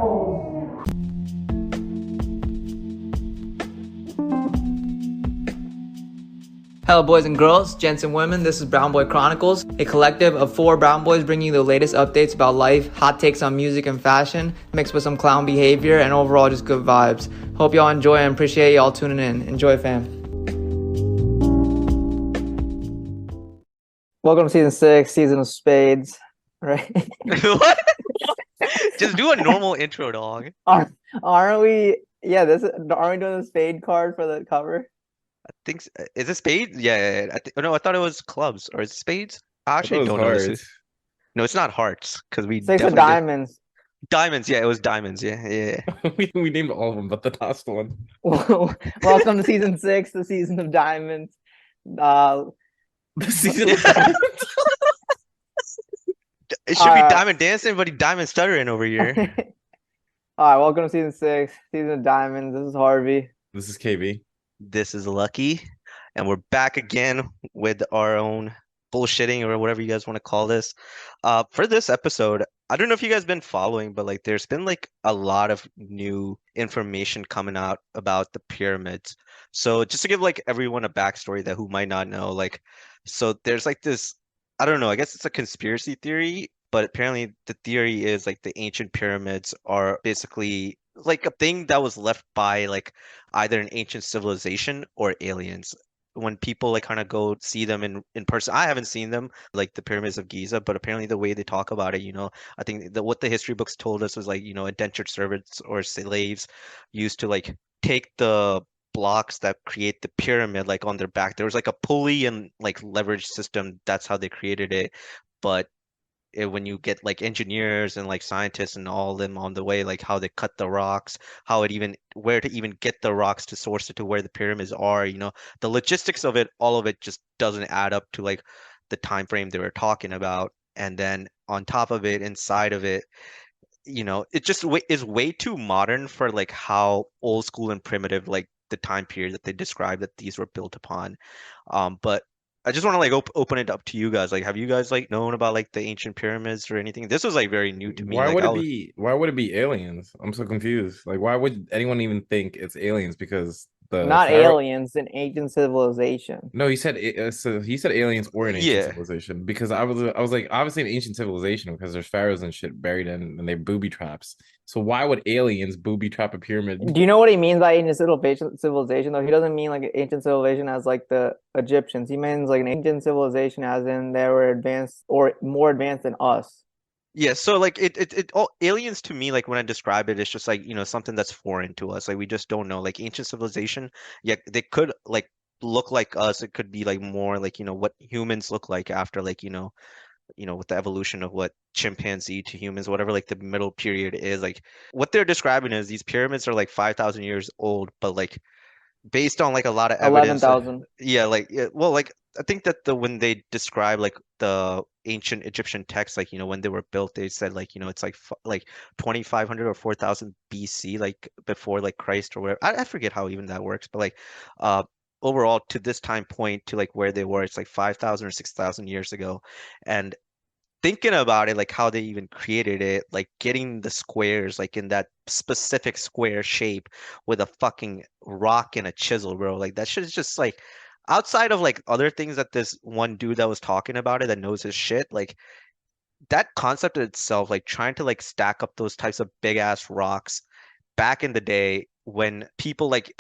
Chronicles. Hello boys and girls, gents and women, this is Brown Boy Chronicles, a collective of 4 brown boys bringing you the latest updates about life, hot takes on music and fashion, mixed with some clown behavior, and overall just good vibes. Hope y'all enjoy and appreciate y'all tuning in. Enjoy, fam. Welcome to season 6, season of spades, right? What? Just do a normal intro, dog. Aren't we, aren't we doing the spade card for the cover? Is it spades? Yeah. No, I thought it was clubs or is it spades? I actually don't know this. No, it's not hearts because we 6 of definitely diamonds. Diamonds. Yeah, it was diamonds. Yeah. we named all of them, but the last one. Welcome to season 6, the season of diamonds. The season of It should be Diamond Dancing, but he Diamond Stuttering over here. All right, welcome to season 6, season of diamonds. This is Harvey. This is KB. This is Lucky, and we're back again with our own bullshitting or whatever you guys want to call this. For this episode, I don't know if you guys been following, but like there's been like a lot of new information coming out about the pyramids. So just to give like everyone a backstory that who might not know, like so there's like this, I don't know, I guess it's a conspiracy theory, but apparently the theory is like the ancient pyramids are basically like a thing that was left by like either an ancient civilization or aliens. When people like kind of go see them in person, I haven't seen them, like the pyramids of Giza, but apparently the way they talk about it, I think that what the history books told us was like, indentured servants or slaves used to like take the blocks that create the pyramid like on their back. There was like a pulley and like leverage system. That's how they created it. But when you get like engineers and like scientists and all of them on the way, like how they cut the rocks, where to even get the rocks to source it to where the pyramids are, the logistics of it, all of it just doesn't add up to like the time frame they were talking about. And then on top of it, inside of it, it just is way too modern for like how old school and primitive like the time period that they describe that these were built upon. But I just want to like open it up to you guys. Like, have you guys like known about like the ancient pyramids or anything? This was like very new to me. Why Like, would it be? Why would it be aliens? I'm so confused. Like, why would anyone even think it's aliens? Because the Not aliens, an ancient civilization. No, he said so he said aliens or an ancient Yeah. civilization. Because I was like, obviously an ancient civilization because there's pharaohs and shit buried in and they booby traps. So why would aliens booby trap a pyramid? Do you know what he means by ancient civilization, though? He doesn't mean like ancient civilization as like the Egyptians. He means like an ancient civilization as in they were advanced or more advanced than us. Yeah, so like it all aliens to me, like when I describe it, it's just like, something that's foreign to us. Like we just don't know. Like ancient civilization, yeah, they could like look like us. It could be like more like, what humans look like after like, with the evolution of what chimpanzee to humans, whatever like the middle period is. Like what they're describing is these pyramids are like 5,000 years old, but like based on like a lot of evidence. 11,000. Yeah, like well, like I think that when they describe like the ancient Egyptian texts, like when they were built, they said like it's like 2,500 or 4,000 BC, like before like Christ or whatever. I forget how even that works, but like uh overall to this time point to like where they were, it's like 5,000 or 6,000 years ago, and thinking about it, like how they even created it, like getting the squares, like in that specific square shape with a fucking rock and a chisel, bro. Like that shit is just like outside of like other things that this one dude that was talking about it that knows his shit, like that concept itself, like trying to like stack up those types of big ass rocks back in the day when people like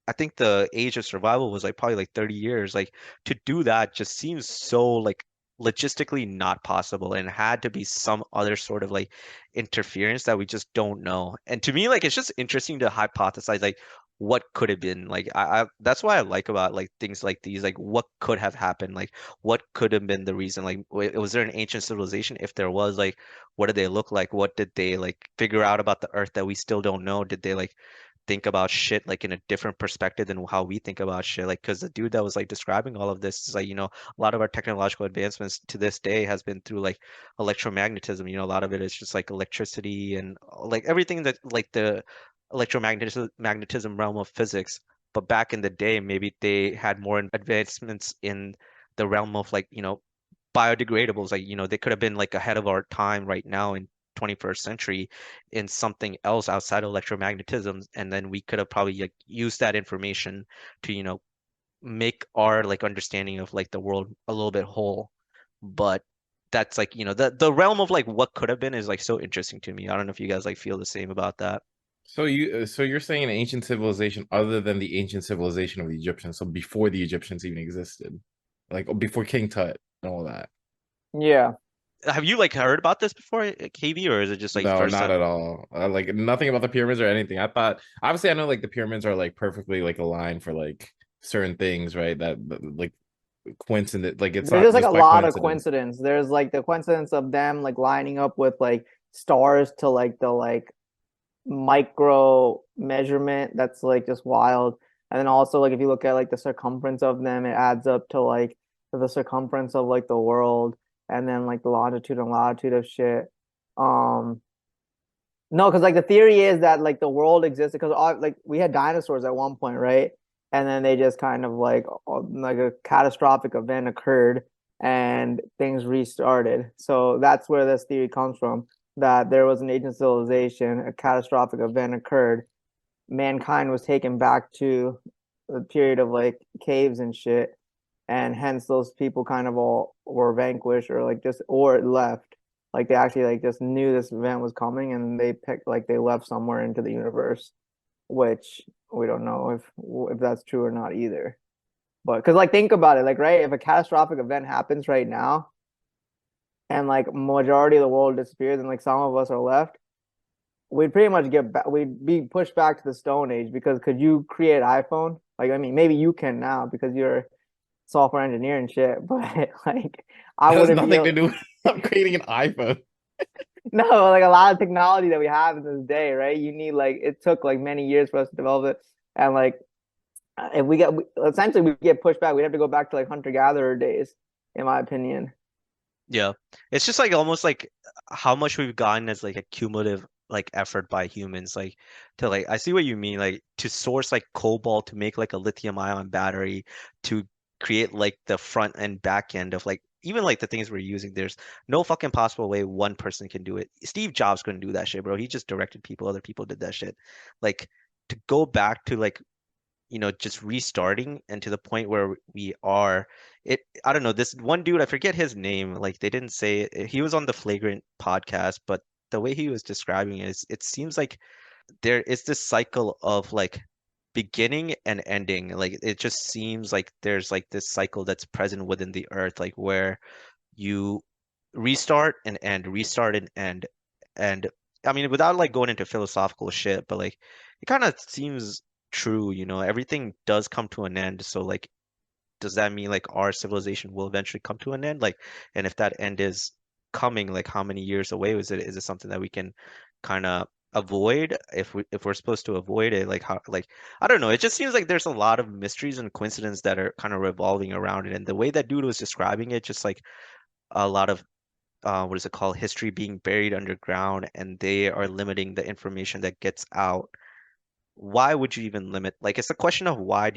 I think the age of survival was like probably like 30 years. Like to do that just seems so like logistically not possible and had to be some other sort of like interference that we just don't know. And to me, like it's just interesting to hypothesize like what could have been. Like I that's why I like about like things like these, like what could have happened, like what could have been the reason. Like was there an ancient civilization? If there was, like what did they look like? What did they like figure out about the earth that we still don't know? Did they like think about shit like in a different perspective than how we think about shit? Like because the dude that was like describing all of this is like, a lot of our technological advancements to this day has been through like electromagnetism. A lot of it is just like electricity and like everything that like the electromagnetism realm of physics. But back in the day, maybe they had more advancements in the realm of like, biodegradables. Like, they could have been like ahead of our time right now in 21st century in something else outside of electromagnetism, and then we could have probably like used that information to, make our like understanding of like the world a little bit whole. But that's like, the realm of like what could have been is like so interesting to me. I don't know if you guys like feel the same about that. So you're saying an ancient civilization other than the ancient civilization of the Egyptians, so before the Egyptians even existed, like before King Tut and all that. Yeah. Have you like heard about this before, KB, or is it just like No, first not time? at all. Like nothing about the pyramids or anything. I thought obviously I know like the pyramids are like perfectly like aligned for like certain things, right? Like coincident, like it's There's not just like a just by lot of coincidence. coincidence. There's like the coincidence of them like lining up with like stars to like the like micro measurement that's like just wild. And then also like if you look at like the circumference of them, it adds up to like the circumference of like the world, and then like the longitude and latitude of shit. Um no, because like the theory is that like the world existed because like we had dinosaurs at one point, right? And then they just kind of like a catastrophic event occurred and things restarted. So that's where this theory comes from, that there was an ancient civilization, a catastrophic event occurred, mankind was taken back to the period of like caves and shit, and hence those people kind of all were vanquished or like just or left. Like they actually like just knew this event was coming and they picked like they left somewhere into the universe, which we don't know if that's true or not either. But because like think about it, like right, if a catastrophic event happens right now and like majority of the world disappears and like some of us are left, we'd pretty much get back, we'd be pushed back to the Stone Age, because could you create iPhone? Like I mean maybe you can now because you're software engineer and shit, but like I That has wouldn't be nothing able. to do with creating an iPhone. No, like a lot of technology that we have in this day, right? You need like it took like many years for us to develop it, and like if we get essentially we get pushed back, we'd have to go back to like hunter gatherer days, in my opinion. Yeah. It's just like almost like how much we've gotten as like a cumulative like effort by humans, like to like I see what you mean, like to source like cobalt to make like a lithium ion battery, to create like the front and back end of like even like the things we're using. There's no fucking possible way one person can do it. Steve Jobs couldn't do that shit, bro. He just directed people, other people did that shit. Like to go back to like, just restarting and to the point where we are. I don't know, this one dude, I forget his name, like they didn't say it. He was on the Flagrant podcast, but the way he was describing it is it seems like there is this cycle of like beginning and ending. Like it just seems like there's like this cycle that's present within the earth, like where you restart and end. And I mean, without like going into philosophical shit, but like it kind of seems true, everything does come to an end. So like, does that mean like our civilization will eventually come to an end? Like, and if that end is coming, like how many years away is it? Is it something that we can kind of avoid if we're supposed to avoid it? Like how, like I don't know. It just seems like there's a lot of mysteries and coincidence that are kind of revolving around it. And the way that dude was describing it, just like a lot of what is it called, history being buried underground, and they are limiting the information that gets out. Why would you even limit? Like, it's a question of why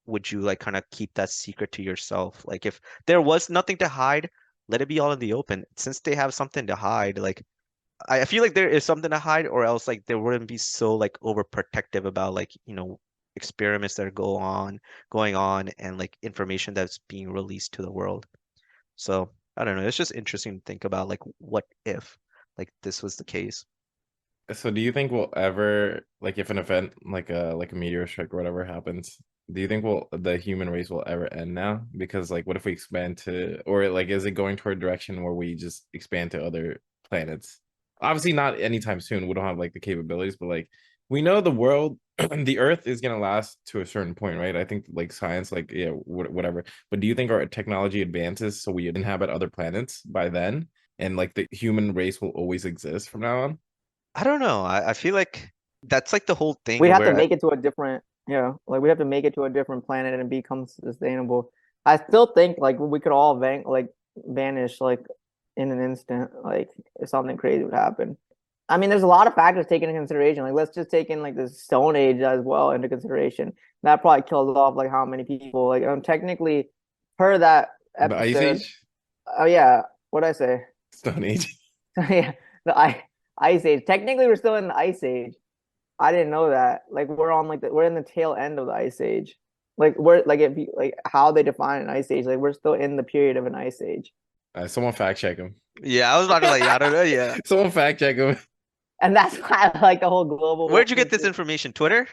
would you like kind of keep that secret to yourself? Like, if there was nothing to hide, let it be all in the open. Since they have something to hide, like I feel like there is something to hide, or else like they wouldn't be so like overprotective about like experiments that are going on, and like information that's being released to the world. So I don't know. It's just interesting to think about like what if like this was the case. So do you think we'll ever like if an event like a meteor strike or whatever happens, do you think the human race will ever end now? Because like what if we expand to or like is it going toward a direction where we just expand to other planets? Obviously not anytime soon. We don't have like the capabilities, but like we know the world the earth is gonna last to a certain point, right? I think like science, like yeah, whatever. But do you think our technology advances so we inhabit other planets by then? And like the human race will always exist from now on? I don't know. I feel like that's like the whole We'd thing have to where make it to a different, like we have to make it to a different planet and become sustainable. I still think like we could all vanish like in an instant, like if something crazy would happen. I mean, there's a lot of factors taken into consideration. Like let's just take in like the Stone Age as well into consideration. That probably killed off like how many people. Like technically, per that The Ice episode. Age? Oh yeah, what'd I say? Stone Age. Yeah, the I Ice Age. Technically, we're still in the Ice Age. I didn't know that. Like we're on like we're in the tail end of the Ice Age. Like we're like if you, like how they define an Ice Age. Like we're still in the period of an Ice Age. Someone fact check him. Yeah, I was about to like, I don't know. Yeah. Someone fact check him. And that's why I like the whole global Where'd you get warming this thing. information? Twitter?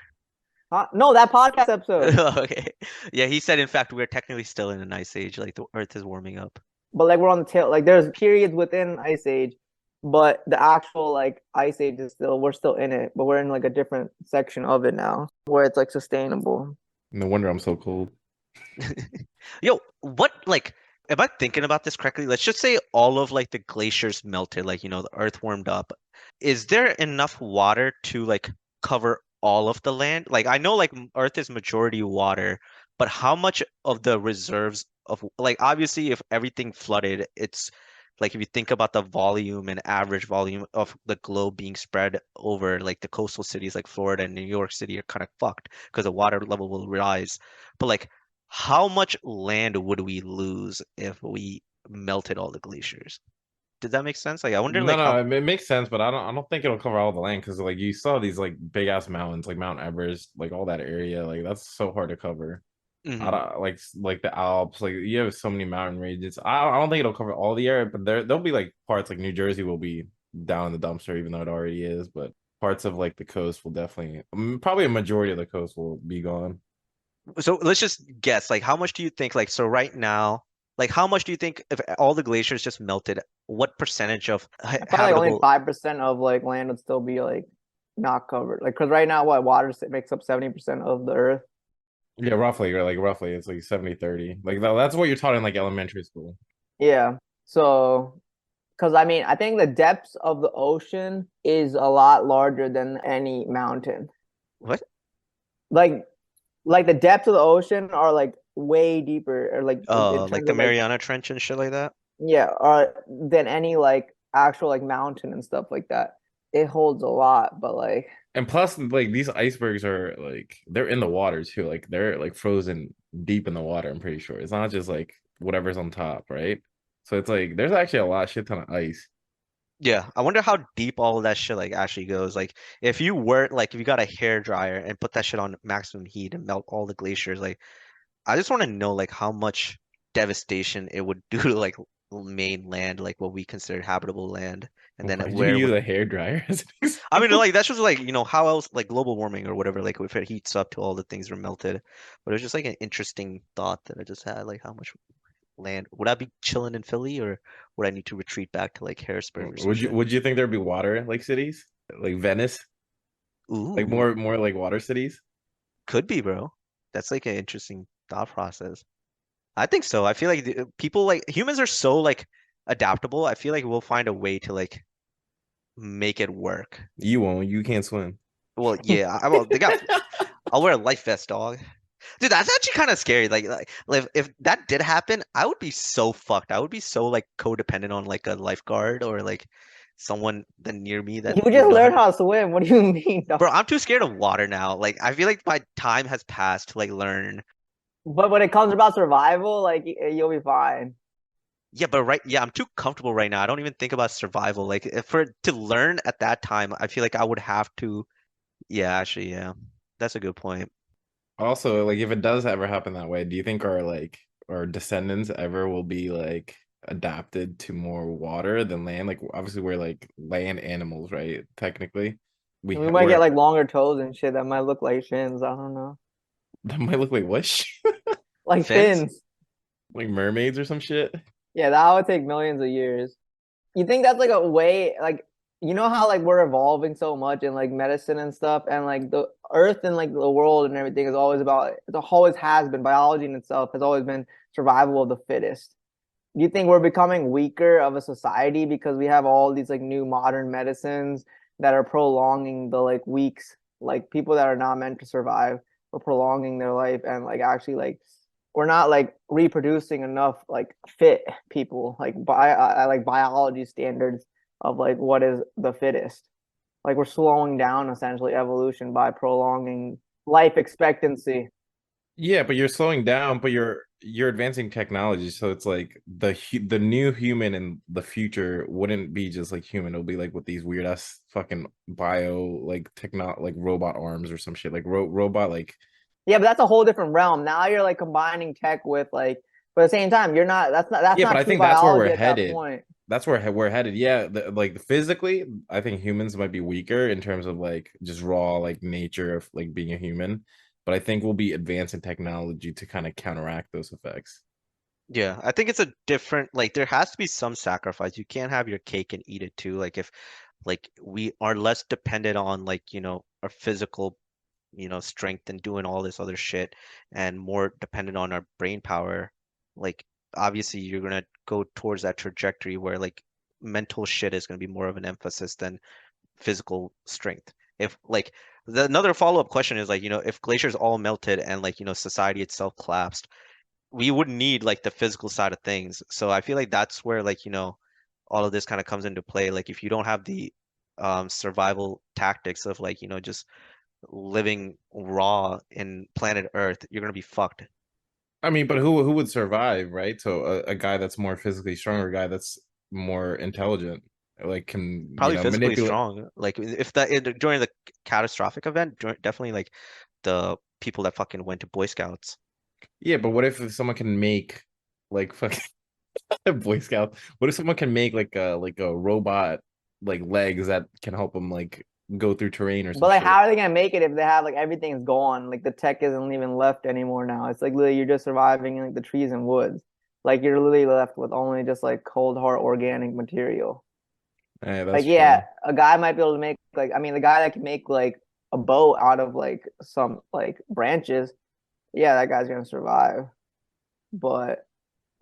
Huh? No, that podcast episode. Okay. Yeah, he said in fact we're technically still in an ice age, like the Earth is warming up. But like we're on the tail. Like there's periods within Ice Age, but the actual like Ice Age is still we're still in it, but we're in like a different section of it now where it's like sustainable. No wonder I'm so cold. Yo, what like am I thinking about this correctly? Let's just say all of like the glaciers melted, like you know, the earth warmed up. Is there enough water to like cover all of the land? Like I know like Earth is majority water, but how much of the reserves of like obviously if everything flooded, it's like if you think about the volume and average volume of the globe being spread over like the coastal cities like Florida and New York City are kind of fucked because the water level will rise. But like how much land would we lose if we melted all the glaciers? Did that make sense? Like I wonder No, like how no, it makes sense, but I don't think it'll cover all the land because like you saw these like big ass mountains, like Mount Everest, like all that area, like that's so hard to cover. I Mhm. don't like the Alps, like you have so many mountain ranges. I don't think it'll cover all the area, but there'll be like parts like New Jersey will be down in the dumpster, even though it already is. But parts of like the coast will definitely, probably a majority of the coast will be gone. So let's just guess, like how much do you think, like so right now, like how much do you think if all the glaciers just melted, what percentage of Probably like only habitable 5% of like land would still be like not covered. Like because right now what water makes up 70% of the earth. Yeah, roughly, or like roughly, it's like 70-30. Like that's what you're taught in like elementary school. Yeah. So because I mean I think the depths of the ocean is a lot larger than any mountain. what? Like like the depths of the ocean are like way deeper or like in Like terms the of like Mariana Trench and shit like that? yeah or than any like actual like mountain and stuff like that. It holds a lot, but like And plus, like these icebergs are like they're in the water too. Like they're like frozen deep in the water. I'm pretty sure it's not just like whatever's on top, right? So it's like there's actually a lot shit ton of ice. Yeah, I wonder how deep all of that shit like actually goes. Like if you were like if you got a hair dryer and put that shit on maximum heat and melt all the glaciers, like I just want to know like how much devastation it would do to like mainland, like what we consider habitable land, and then Why'd you where use would a hair dryer as an I mean example? like that's just like you know how else like global warming or whatever like if it heats up to all the things are melted, but it was just like an interesting thought that I just had like how much land would I be chilling in Philly or would I need to retreat back to like Harrisburg or some Would you shit? would you think there'd be water like cities like Venice, like Ooh, more like water cities? could be, bro. That's like an interesting thought process. I think so. I feel like people like humans are so like adaptable. I feel like we'll find a way to like make it work. You won't. You can't swim. Well, yeah, I well, they got. I'll wear a life vest, dog. Dude, that's actually kind of scary. Like if that did happen, I would be so fucked. I would be so like codependent on like a lifeguard or like someone that near me that you would just know how learned to. how to swim. What do you mean, dog? Bro, I'm too scared of water now. Like I feel like my time has passed to like learn. But when it comes about survival, like you'll be fine. Yeah, but right, yeah, I'm too comfortable right now. I don't even think about survival. Like if for to learn at that time, I feel like I would have to. Yeah, actually, yeah, that's a good point. Also, like if it does ever happen that way, do you think our descendants ever will be like adapted to more water than land? Like obviously we're like land animals, right? Technically, And we might get we're like longer toes and shit that might look like fins. I don't know. that might look like what? Like Fins? fins. Like mermaids or some shit. Yeah, that would take millions of years. You think that's like a way, like, you know how like we're evolving so much in like medicine and stuff, and like the earth and like the world and everything is always about, it always has been, biology in itself has always been survival of the fittest. Do you think we're becoming weaker of a society because we have all these like new modern medicines that are prolonging the like weeks, like people that are not meant to survive, or prolonging their life and like actually like we're not like reproducing enough like fit people like by like biology standards of like what is the fittest. Like we're slowing down essentially evolution by prolonging life expectancy. Yeah, but you're slowing down, but you're advancing technology, so it's like the new human in the future wouldn't be just like human. It'll be like with these weird ass fucking bio like like robot arms or some shit like robot like. Yeah, but that's a whole different realm. Now you're like combining tech with like, but at the same time, you're not. That's Yeah, but not I true think that's where we're biology at that headed. point. That's where we're headed. Yeah, like physically, I think humans might be weaker in terms of like just raw like nature of like being a human, but I think we'll be advancing technology to kind of counteract those effects. Yeah, I think it's a different, like there has to be some sacrifice. You can't have your cake and eat it too. Like if like we are less dependent on like, our physical, strength and doing all this other shit and more dependent on our brain power, like obviously you're gonna go towards that trajectory where like mental shit is gonna be more of an emphasis than physical strength. If like another follow-up question is like, if glaciers all melted and like, society itself collapsed, we wouldn't need like the physical side of things. So I feel like that's where like, all of this kind of comes into play. Like if you don't have the survival tactics of like, just living raw in planet Earth, you're gonna be fucked. I mean, but who would survive, right? So a guy that's more physically stronger, a guy that's more intelligent, like can Probably physically manipulate. strong. Like if during the catastrophic event, definitely like the people that fucking went to Boy Scouts. Yeah, but what if someone can make like fucking Boy Scout? What if someone can make like a robot like legs that can help them like go through terrain or But some like, shit? how are they gonna make it if they have like everything's gone? Like the tech isn't even left anymore now. It's like literally you're just surviving in like the trees and woods. Like you're literally left with only just like cold hard organic material. Yeah, that's Like true. yeah, a guy might be able to make like I mean the guy that can make like a boat out of like some like branches, yeah, that guy's gonna survive. But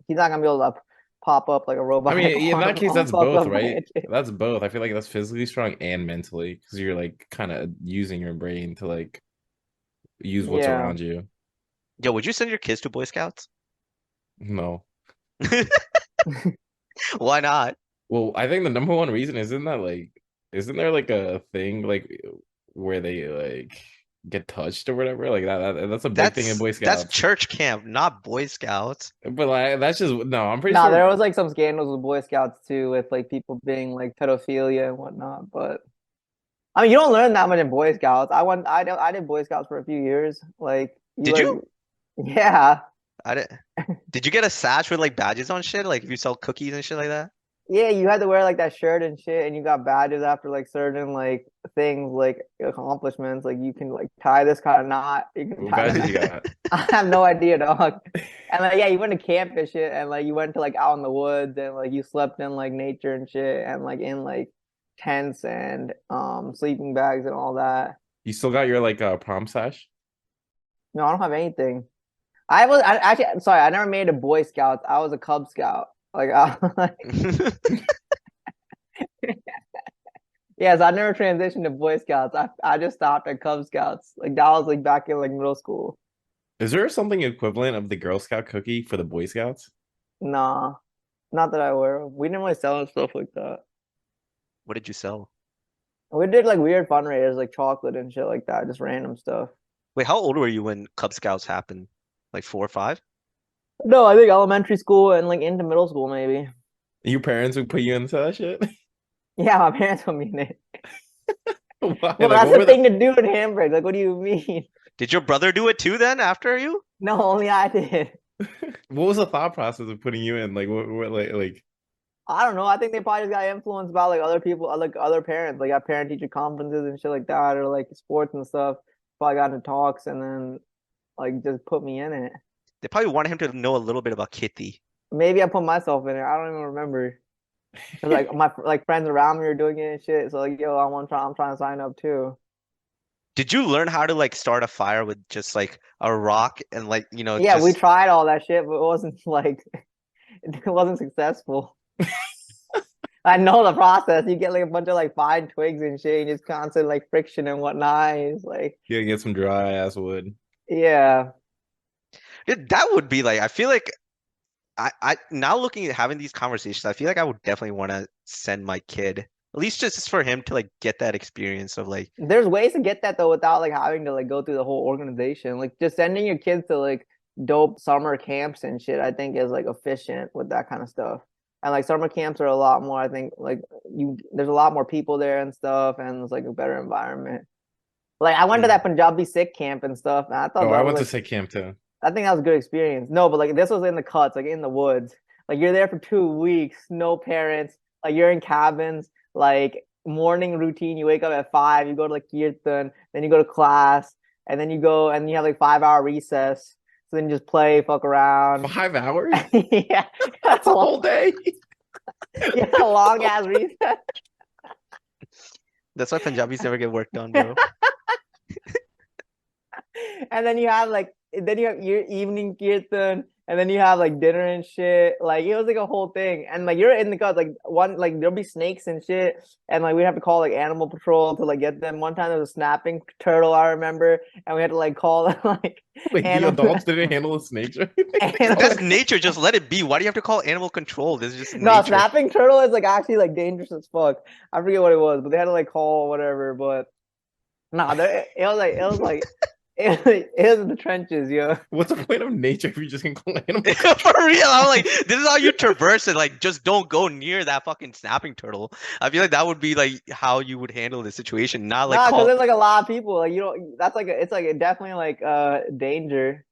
he's not gonna be able to pop up like a I robotic mean, in that arm case, on that's top both, of right? branches. That's both. I feel like that's physically strong and mentally because you're like kind of using your brain to like use what's Yeah. around you. Yo, would you send your kids to Boy Scouts? No. Why not? Well, I think the number one reason isn't that like, isn't there like a thing like where they like get touched or whatever? Like that's a big thing in Boy That's Scouts. church camp, not Boy Scouts. But like that's just no. I'm pretty Nah, sure. there was like some scandals with Boy Scouts too, with like people being like pedophilia and whatnot. But I mean, you don't learn that much in Boy Scouts. I did Boy Scouts for a few years. Like you Did like, you? yeah, I didn't. Did you get a sash with like badges on shit? Like if you sell cookies and shit like that? yeah. You had to wear like that shirt and shit, and you got badges after like certain like things, like accomplishments. Like you can like tie this kind of knot. You can What tie the badges knot. you got? I have no idea, dog. And like, yeah, you went to camp and shit, and like you went to like out in the woods, and like you slept in like nature and shit, and like in like tents and sleeping bags and all that. You still got your like prom sash? No, I don't have anything. Actually sorry, I never made a Boy Scout. I was a Cub Scout. Like, yes, I never transitioned to Boy Scouts. I just stopped at Cub Scouts. Like that was like back in like middle school. Is there something equivalent of the Girl Scout cookie for the Boy Scouts? Nah, not that I aware of. We didn't really sell stuff like that. What did you sell? We did like weird fundraisers, like chocolate and shit like that, just random stuff. Wait, how old were you when Cub Scouts happened? Like 4 or 5? No, I think elementary school and like into middle school maybe. Your parents would put you into that shit? Yeah, my parents put me in it. Why? Well, Like that's what the were the thing to do in Hamburg. Like, what do you mean? Did your brother do it too then after you? No, only I did. what was the thought process of putting you in? Like what like I don't know. I think they probably just got influenced by like other people, like other parents, like at parent teacher conferences and shit like that, or like sports and stuff. Probably got into talks and then like just put me in it. They probably wanted him to know a little bit about Kitty. Maybe I put myself in it. I don't even remember. 'Cause, like my like friends around me are doing it and shit. So like, yo, I'm trying to sign up too. Did you learn how to like start a fire with just like a rock and like, Yeah, we just tried all that shit, but it wasn't like it wasn't successful. I know the process. You get like a bunch of like fine twigs and shit, and just constant like friction and whatnot. And it's like, you get some dry ass wood? yeah, that would be like I feel like I now looking at having these conversations, I feel like I would definitely want to send my kid At least just for him to like get that experience of like, There's ways to get that though without like having to like go through the whole organization. Like just sending your kids to like dope summer camps and shit, I think is like efficient with that kind of stuff. And like summer camps are a lot more, I think like there's a lot more people there and stuff, and it's like a better environment. Like I went to that Punjabi Sikh camp and stuff, and I thought Oh, that I was went to like Sikh camp too. I think that was a good experience. No, but like this was in the cuts, like in the woods. Like you're there for 2 weeks, no parents. Like you're in cabins. Like morning routine, you wake up at 5, you go to like kirtan, then you go to class, and then you go and you have like 5 hour recess. So then you just play, fuck around. 5 hours? Yeah, That's a whole day. yeah, long ass recess. that's why Punjabis never get work done, bro. And then you have your evening kirtan, and then you have like dinner and shit. Like it was like a whole thing. And like you're in the guts, like there'll be snakes and shit, and like we'd have to call like animal patrol to like get them. One time there was a snapping turtle, I remember, and we had to like call like Like the adults didn't handle the snakes or anything. That's nature. Just let it be. Why do you have to call animal control? This is just No, nature. snapping turtle is like actually like dangerous as fuck. I forget what it was, but they had to like call whatever. But nah, it was like it was in the trenches, yo. What's the point of nature if you just can call animals? For real, I'm like, this is how you traverse it. Like, just don't go near that fucking snapping turtle. I feel like that would be like how you would handle the situation, not like Nah, because call. there's like a lot of people. Like you don't. That's like it's like definitely like danger.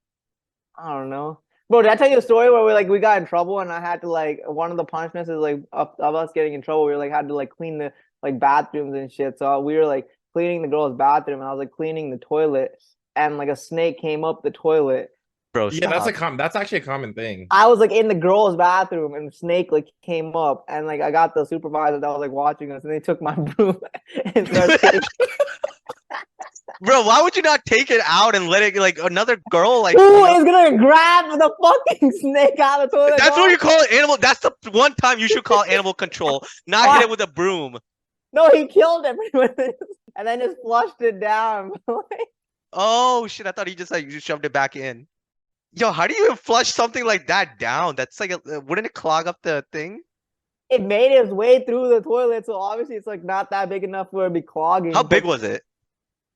I don't know. Bro, did I tell you a story where we got in trouble and I had to like one of the punishments is like of us getting in trouble. We like had to like clean the like bathrooms and shit. So we were like cleaning the girl's bathroom and I was like cleaning the toilet and like a snake came up the toilet. Bro, Yeah, stop. that's actually a common thing. I was like in the girl's bathroom and the snake like came up and like I got the supervisor that was like watching us and they took my broom and started taking. Bro, why would you not take it out and let it like another girl like? Who is gonna grab the fucking snake out of the toilet? That's dog? what you call it, animal. That's the one time you should call animal control, not hit it with a broom. No, he killed it and then just flushed it down. Oh shit! I thought he just like you shoved it back in. Yo, how do you even flush something like that down? That's like, wouldn't it clog up the thing? It made its way through the toilet, so obviously it's like not that big enough for it to be clogging. How big was it?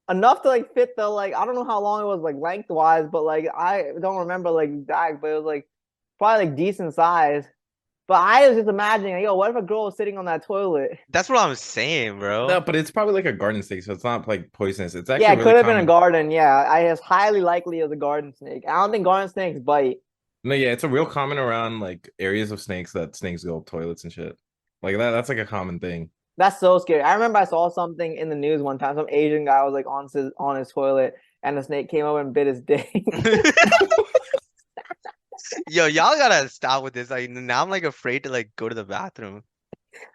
Enough to like fit the like I don't know how long it was like lengthwise, but like I don't remember like exact, but it was like probably like decent size. But I was just imagining, like, yo, what if a girl was sitting on that toilet? That's what I'm saying, bro. No, but it's probably like a garden snake, so it's not like poisonous. It's Yeah, actually it really could have been a common. garden. Yeah, it's highly likely as a garden snake. I don't think garden snakes bite. No, yeah, it's a real common around like areas of snakes that snakes go up toilets and shit. Like that's like a common thing. That's so scary. I remember I saw something in the news one time. Some Asian guy was like on his toilet, and the snake came over and bit his dick. Yo, y'all gotta stop with this. Like now I'm like afraid to like go to the bathroom.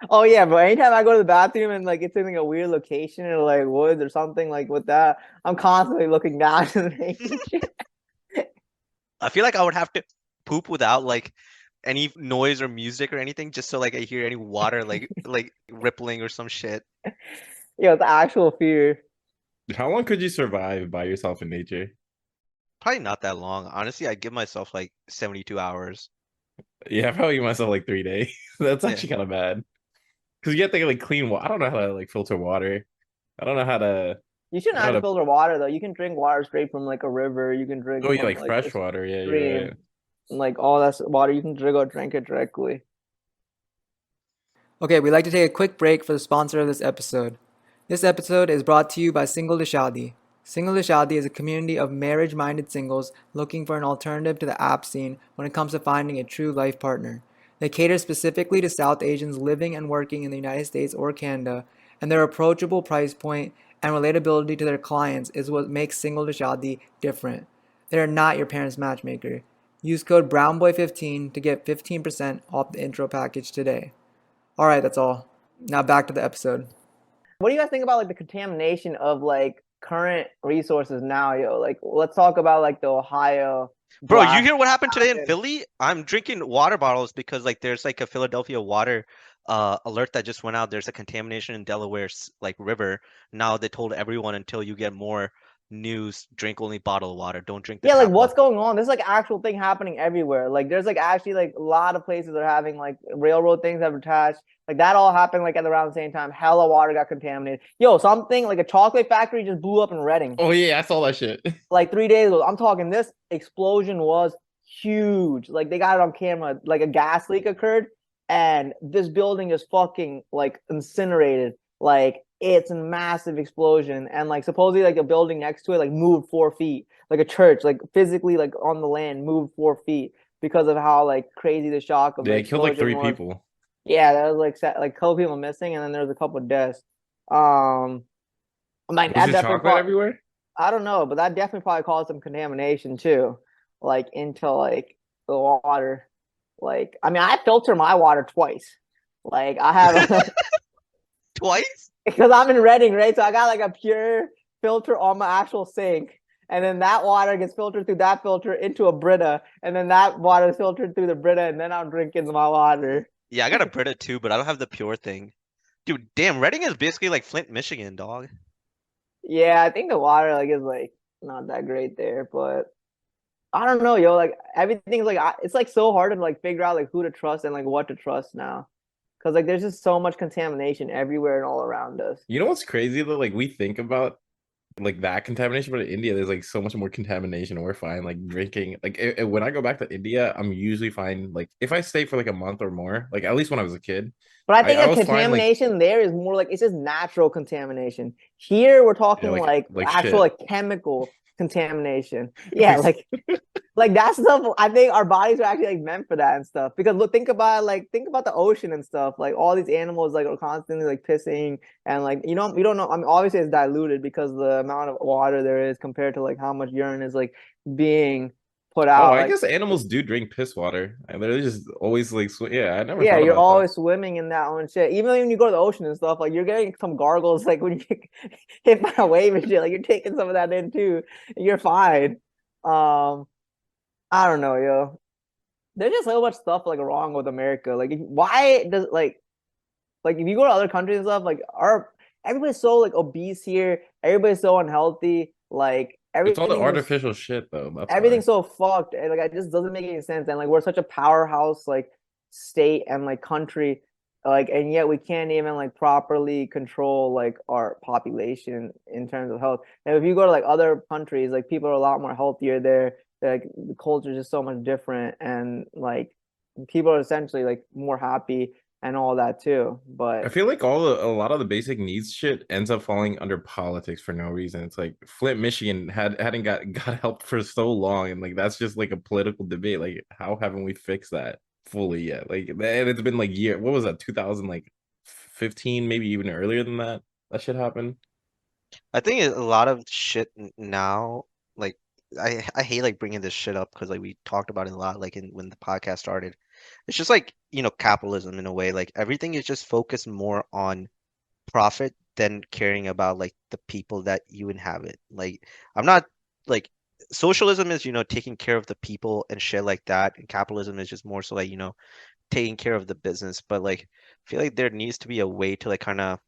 Oh yeah, but anytime I go to the bathroom and like it's in like a weird location or like woods or something like with that, I'm constantly looking down to the nature. I feel like I would have to poop without like any noise or music or anything, just so like I hear any water like rippling or some shit. Yo, it's actual fear. How long could you survive by yourself in nature? Probably not that long. Honestly, I'd give myself like 72 hours. Yeah, probably myself like 3 days. That's Yeah. actually kind of bad. Because you have to like clean water. I don't know how to like filter water. I don't know how to. You shouldn't have to filter water though. You can drink water straight from like a river. You can drink Oh, yeah, from like fresh a water. Yeah, you're stream. right. Like all that's water you can drink it directly. Okay, we'd like to take a quick break for the sponsor of this episode. This episode is brought to you by Single to Shaadi. Single to Shaadi is a community of marriage-minded singles looking for an alternative to the app scene when it comes to finding a true life partner. They cater specifically to South Asians living and working in the United States or Canada, and their approachable price point and relatability to their clients is what makes Single to Shaadi different. They are not your parents' matchmaker. Use code BROWNBOY15 to get 15% off the intro package today. All right, that's all. Now back to the episode. What do you guys think about like the contamination of like current resources now, yo? Like let's talk about like the Ohio. Bro, you blast hear what happened today in happened. Philly? I'm drinking water bottles because like there's like a Philadelphia water alert that just went out. There's a contamination in Delaware's like river. Now they told everyone until you get more news, drink only bottled water, don't drink the Yeah, like tap what's water. going on? There's like actual thing happening everywhere. Like there's like actually like a lot of places that are having like railroad things that have attached. Like that all happened like at around the same time. Hella water got contaminated. Yo, something like a chocolate factory just blew up in Reading Oh yeah, I saw that shit. like 3 days ago. I'm talking this explosion was huge. Like they got it on camera. Like a gas leak occurred, and this building is fucking like incinerated. Like it's a massive explosion, and like supposedly like a building next to it like moved 4 feet, like a church, like physically like on the land moved 4 feet because of how like crazy the shock of the Yeah, it killed like explosion three was. people. Yeah, there was like a couple people missing, and then there was a couple of deaths. Um, I'm like Was that it definitely chocolate probably. everywhere? I don't know, but that definitely probably caused some contamination too, like into like the water. Like, I mean, I filter my water twice. Like, I have Twice? because I'm in Reading, right? So I got like a pure filter on my actual sink, and then that water gets filtered through that filter into a Brita, and then that water is filtered through the Brita, and then I'm drinking my water. Yeah, I got a Brita too, but I don't have the pure thing. Dude, damn, Reading is basically like Flint, Michigan, dog. Yeah, I think the water like is like not that great there, but I don't know, yo. Like everything's like it's like so hard to like figure out like who to trust and like what to trust now, because like there's just so much contamination everywhere and all around us. You know what's crazy though? Like we think about like that contamination, but in India, there's like so much more contamination. And we're fine, like drinking. Like when I go back to India, I'm usually fine. Like if I stay for like a month or more, like at least when I was a kid, But I I think I a was fine. Like contamination there is more like it's just natural contamination. Here we're yeah, talking like like actual shit. like chemical contamination. Yeah, like that stuff. I think our bodies are actually like meant for that and stuff. Because look, think about the ocean and stuff. Like all these animals like are constantly like pissing and like you don't know. I mean, obviously it's diluted because the amount of water there is compared to like how much urine is like being put Oh, out. I Like guess animals do drink piss water. I literally just always like yeah, I never yeah, thought you're about that. always swimming in that own shit. Even when you go to the ocean and stuff, like you're getting some gargles, like when you get hit by a wave and shit, like you're taking some of that in too. And you're fine. Um, I don't know, yo. There's just so much stuff like wrong with America. Like, why does like if you go to other countries and stuff, like our everybody's so like obese here. Everybody's so unhealthy. Like It's all the everything's just artificial shit though. That's why. everything's so fucked and like it just doesn't make any sense and like we're such a powerhouse like state and like country like and yet we can't even like properly control like our population in terms of health. And if you go to like other countries, like people are a lot more healthier there. Like the culture is just so much different and like people are essentially like more happy and all that too, I but feel like a lot of the basic needs shit ends up falling under politics for no reason. It's like Flint, Michigan hadn't got help for so long, and like that's just like a political debate. Like, how haven't we fixed that fully yet? Like, and it's been like year. What was that? 2000 like 15, maybe even earlier than that. That shit happened. I think a lot of shit now, like I hate like bringing this shit up because like we talked about it a lot, like in when the podcast started. It's just like, capitalism in a way. Like everything is just focused more on profit than caring about like the people that you inhabit. Like I'm not like socialism is, taking care of the people and shit like that, and capitalism is just more so like, taking care of the business. But like I feel like there needs to be a way to like kind of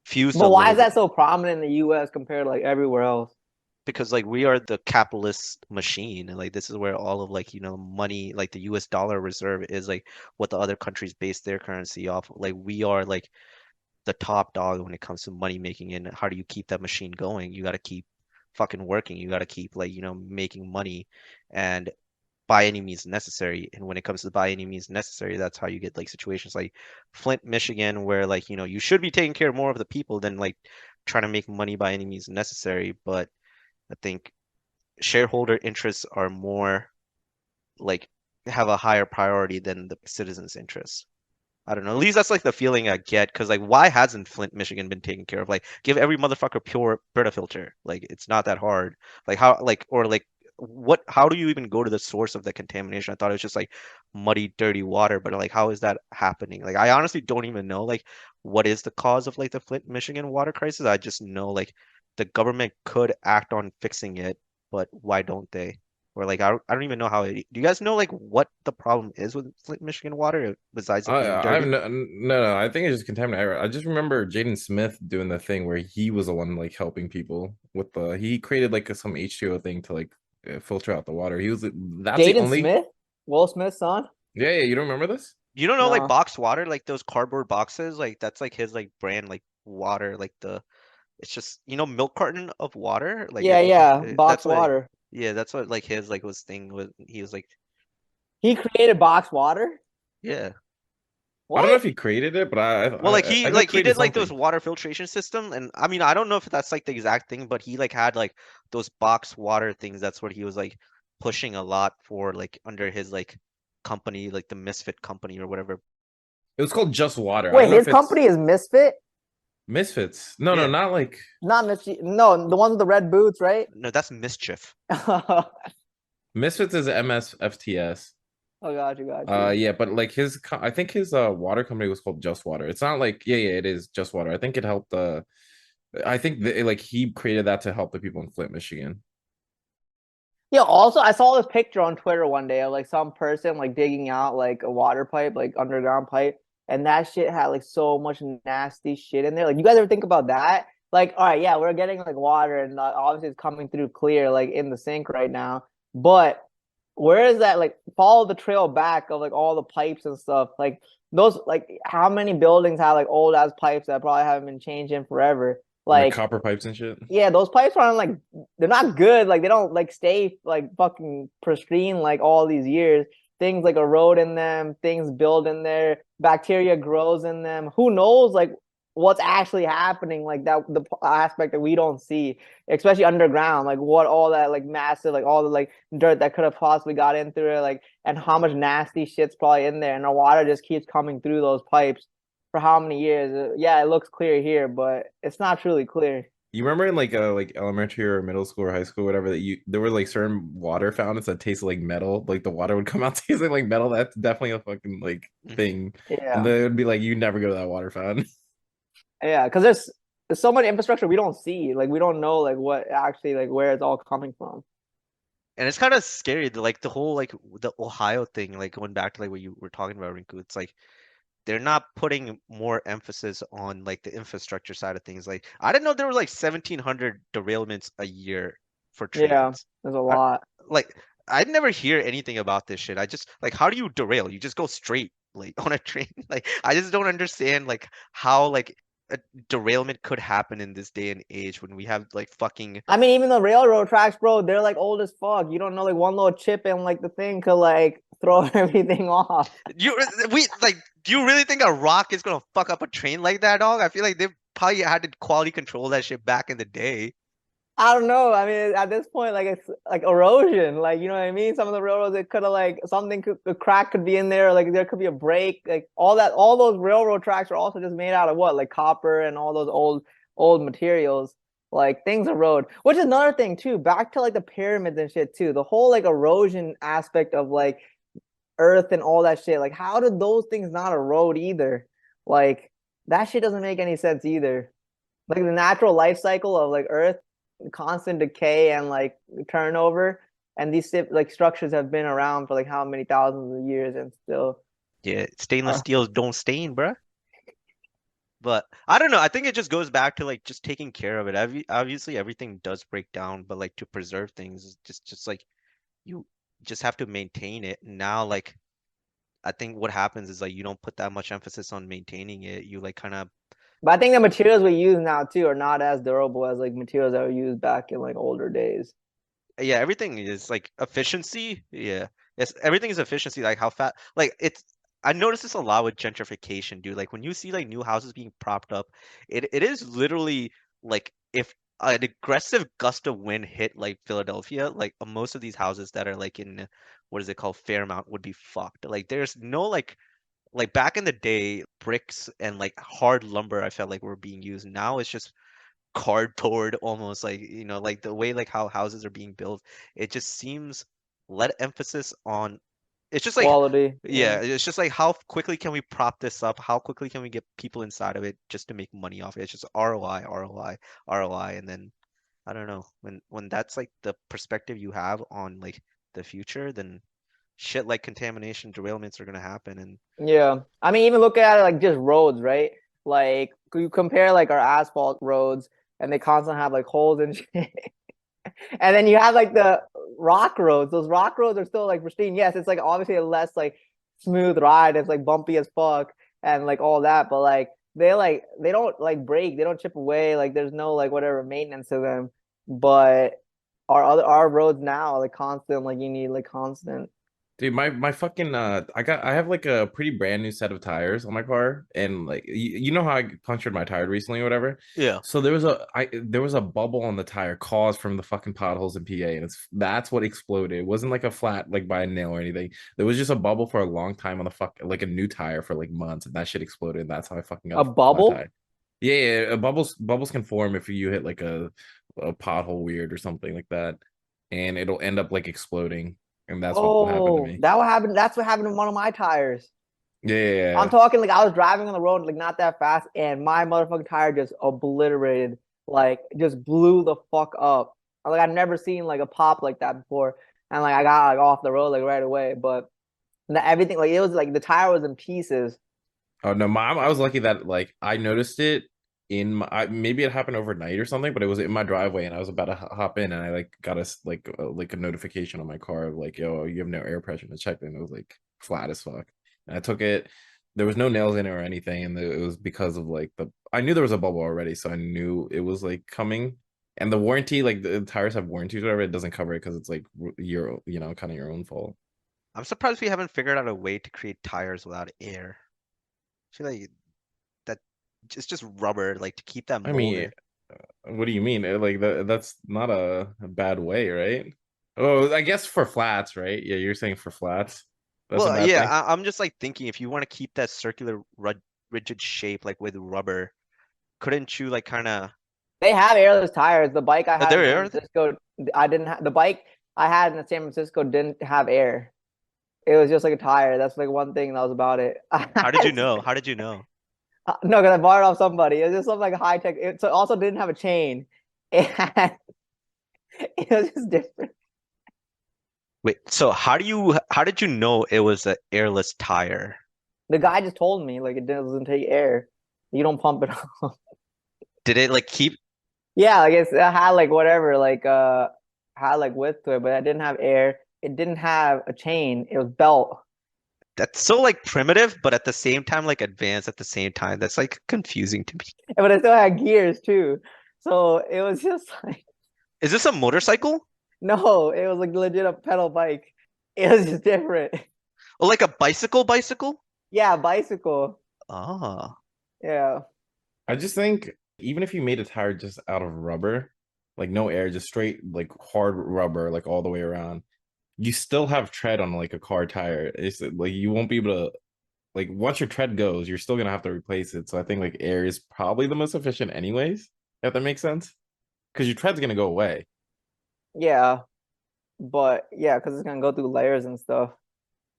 fuse the why is little that so prominent in the US compared to like everywhere else? because like we are the capitalist machine, and like this is where all of like money, like the US dollar reserve is like what the other countries base their currency off of. Like we are like the top dog when it comes to money making. And how do you keep that machine going? You got to keep fucking working. You got to keep like making money, and by any means necessary. And when it comes to by any means necessary, that's how you get like situations like Flint, Michigan, where like you should be taking care of more of the people than like trying to make money by any means necessary. But I think shareholder interests are more like have a higher priority than the citizens' interests. I don't know. At least that's like the feeling I get. Because like, why hasn't Flint, Michigan been taken care of? Like, give every motherfucker pure Brita filter. Like, it's not that hard. Like how like or like what? How do you even go to the source of the contamination? I thought it was just like muddy, dirty water. But like, how is that happening? Like, I honestly don't even know like what is the cause of like the Flint, Michigan water crisis. I just know like the government could act on fixing it, but why don't they? or like I don't even know how it. Do you guys know like what the problem is with Flint, Michigan water besides it being I've dirty? no, I think it's just contaminated. I just remember Jaden Smith doing the thing where he was the one like helping people with the he created like some H2O thing to like filter out the water. He was that's the Jaden only Smith, Will Smith's son. yeah, you don't remember this? You don't know like No. boxed water, like those cardboard boxes, like that's like his like brand, like water, like the it's just milk carton of water, like Yeah, yeah, that's box what water. yeah, that's what like his like was thing was he was like He created box water. yeah. I don't know if What? he created it, but Well, like I he know he like he created did like those something. water filtration system, and I mean I don't know if that's like the exact thing, but he like had like those box water things. That's what he was like pushing a lot for, like under his like company, like the Misfit company or whatever. It was called Just Water. I don't Wait, know his if it's company is Misfit. Misfits. No, no, Yeah, not like Not Misfit. No, the ones with the red boots, right? no, that's Mischief. Oh, Misfits is MSFTS. got you, got you. Yeah, but like I think his water company was called Just Water. It's not like yeah, it is Just Water. I think it helped I think like he created that to help the people in Flint, Michigan. Yeah, also I saw this picture on Twitter one day of like some person like digging out like a water pipe, like underground pipe, and that shit had like so much nasty shit in there. Like you guys ever think about that? Like, all right, yeah, we're getting like water and obviously it's coming through clear like in the sink right now. But where is that like follow the trail back of like all the pipes and stuff? Like those like how many buildings have like old ass pipes that probably haven't been changed in forever? Like Like copper pipes and shit. yeah, those pipes aren't like they're not good. Like they don't like stay like fucking pristine like all these years. Things like erode in them, things build in there, bacteria grows in them. Who knows like what's actually happening like that the aspect that we don't see, especially underground, like what all that like massive like all the like dirt that could have possibly got in through it like and how much nasty shit's probably in there and the water just keeps coming through those pipes for how many years? Yeah, it looks clear here, but it's not truly clear. You remember in like elementary or middle school or high school, or whatever, that you there were like certain water fountains that tasted like metal. Like the water would come out tasting like metal. That's definitely a fucking like Hmm. thing. And Yeah, then it would be like you never go to that water fountain. yeah, because there's so much infrastructure we don't see. Like we don't know like what actually like where it's all coming from. And it's kind of scary, like the whole like the Ohio thing, like going back to like what you were talking about, Rinku. It's like they're not putting more emphasis on like the infrastructure side of things. Like I didn't know there were like 1,700 derailments a year for Yeah, trains. there's a I, lot. like I'd never hear anything about this shit. I just like how do you derail? You just go straight like on a train. Like I just don't understand like how like a derailment could happen in this day and age when we have like fucking I mean, even the railroad tracks, bro, they're like old as fuck. You don't know like one little chip in like the thing could like throw everything off. you we like do you really think a rock is gonna fuck up a train like that, dog? I feel like they probably had to quality control that shit back in the day. I don't know. I mean, at this point, like it's like erosion. Like you know what I mean. Some of the railroads, it could have like something could a crack could be in there. Like there could be a break. Like all that, all those railroad tracks are also just made out of what, like copper and all those old materials. Like things erode, which is another thing too. Back to like the pyramids and shit too. The whole like erosion aspect of like Earth and all that shit. Like how did those things not erode either? Like that shit doesn't make any sense either. Like the natural life cycle of like Earth, constant decay and like turnover, and these like structures have been around for like how many thousands of years and still. Yeah, stainless Uh, steels don't stain, bruh. But I don't know. I think it just goes back to like just taking care of it. Obviously, everything does break down, but like to preserve things is just like you just have to maintain it. Now, like I think what happens is like you don't put that much emphasis on maintaining it. You like kind of but I think the materials we use now too are not as durable as like materials that were used back in like older days. yeah, everything is like efficiency. Yeah. Yes, everything is efficiency. Like how fat, like it's, I noticed this a lot with gentrification, dude. Like when you see like new houses being propped up, it is literally like if an aggressive gust of wind hit like Philadelphia, like most of these houses that are like in what is it called, Fairmount would be fucked. Like there's no like back in the day, bricks and like hard lumber I felt like were being used. Now it's just cardboard almost like like the way like how houses are being built, it just seems let emphasis on it's just like Quality, yeah. yeah, it's just like how quickly can we prop this up, how quickly can we get people inside of it just to make money off it. It's just ROI, and then I don't know when that's like the perspective you have on like the future, then shit like contamination, derailments are gonna happen. And Yeah. I mean, even look at it like just roads, right? Like, you compare like our asphalt roads and they constantly have like holes and shit. And then you have like the rock roads. Those rock roads are still like pristine. Yes, it's like obviously a less like smooth ride. It's like bumpy as fuck and like all that. But they don't like break. They don't chip away. Like there's no like whatever maintenance to them. But our roads now like constant. Like you need like constant. Dude, my fucking I have like a pretty brand new set of tires on my car, and like you know how I punctured my tire recently or whatever. yeah, So there was a bubble on the tire caused from the fucking potholes in PA, and that's what exploded. It wasn't like a flat like by a nail or anything. There was just a bubble for a long time on the like a new tire for like months, and that shit exploded. And that's how I fucking got A a flat bubble? tire. Yeah, bubbles can form if you hit like a pothole weird or something like that, and it'll end up like exploding. And that's what happened to Oh, me. that what happened. That's what happened to one of my tires. I'm Yeah. talking like I was driving on the road like not that fast, and my motherfucking tire just obliterated, like just blew the fuck up. Like I've never seen like a pop like that before, and like I got like off the road like right away. But everything like it was like the tire was in pieces. Oh no, mom. I was lucky that like I noticed it in maybe it happened overnight or something, but it was in my driveway and I was about to hop in and I like got like a notification on my car of like, yo, you have no air pressure, and I checked and it was like flat as fuck. And I took it. There was no nails in it or anything, and it was because of like I knew there was a bubble already, so I knew it was like coming. And the warranty, like the tires have warranties or whatever, it doesn't cover it because it's like your kind of your own fault. I'm surprised we haven't figured out a way to create tires without air. I feel like that it's just rubber, like to keep that I mean, molded. what do you mean? Like that's not a bad way, right? Oh, I guess for flats, right? Yeah, you're saying for flats. That's a Well, bad yeah, thing. I'm just like thinking if you want to keep that circular, rigid shape like with rubber, couldn't you like kind of? They have airless tires. The bike I had in There San are. Francisco, I didn't have the bike I had in San Francisco didn't have air. It was just like a tire. That's like one thing that was about it. How did you know? How did you know? No, because I borrowed it off somebody. It was just something like high tech. It so also didn't have a chain. And it was just different. Wait, so how did you know it was an airless tire? The guy just told me like it doesn't take air. You don't pump it up. Did it like keep? Yeah, like it had like whatever, like had like width to it, but it didn't have air. It didn't have a chain. It was belt. That's so like primitive, but at the same time like advanced at the same time. That's like confusing to me. But it still had gears too. So it was just like Is this a motorcycle? no, it was like legit a pedal bike. It was just different. Or like a bicycle? Yeah, bicycle. Ah. Yeah. I just think even if you made a tire just out of rubber, like no air, just straight like hard rubber, like all the way around, you still have tread on like a car tire. It's like you won't be able to like once your tread goes, you're still gonna have to replace it. So I think like air is probably the most efficient anyways, if that makes sense. Because your tread's gonna go away. Yeah. But yeah, because it's gonna go through layers and stuff.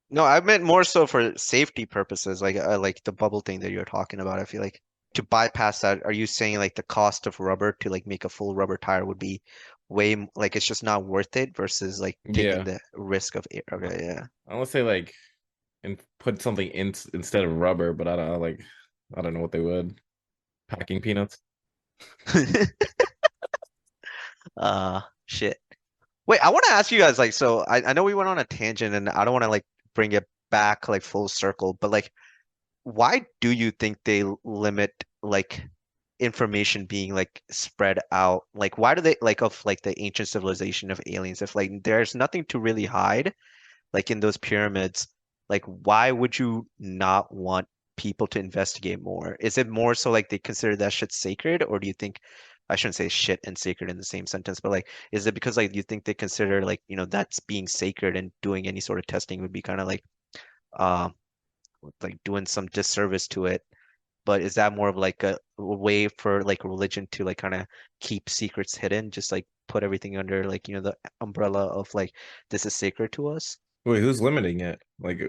No, I meant more so for safety purposes, like the bubble thing that you're talking about. I feel like to bypass that, are you saying like the cost of rubber to like make a full rubber tire would be like it's just not worth it versus like taking Yeah. the risk of air? Okay, yeah. I want to say like and put something in instead of rubber, but I don't know, like I don't know what they would. Packing peanuts. Shit. Wait, I want to ask you guys like so I know we went on a tangent and I don't want to like bring it back like full circle, but like why do you think they limit like information being like spread out? Like why do they like of like the ancient civilization of aliens if like there's nothing to really hide like in those pyramids, like why would you not want people to investigate more? Is it more so like they consider that shit sacred, or do you think I shouldn't say shit and sacred in the same sentence, but like is it because like you think they consider like, that's being sacred and doing any sort of testing would be kind of uh like doing some disservice to it? But is that more of like a way for like religion to like kind of keep secrets hidden, just like put everything under like, the umbrella of like this is sacred to us? Wait, who's limiting it? Like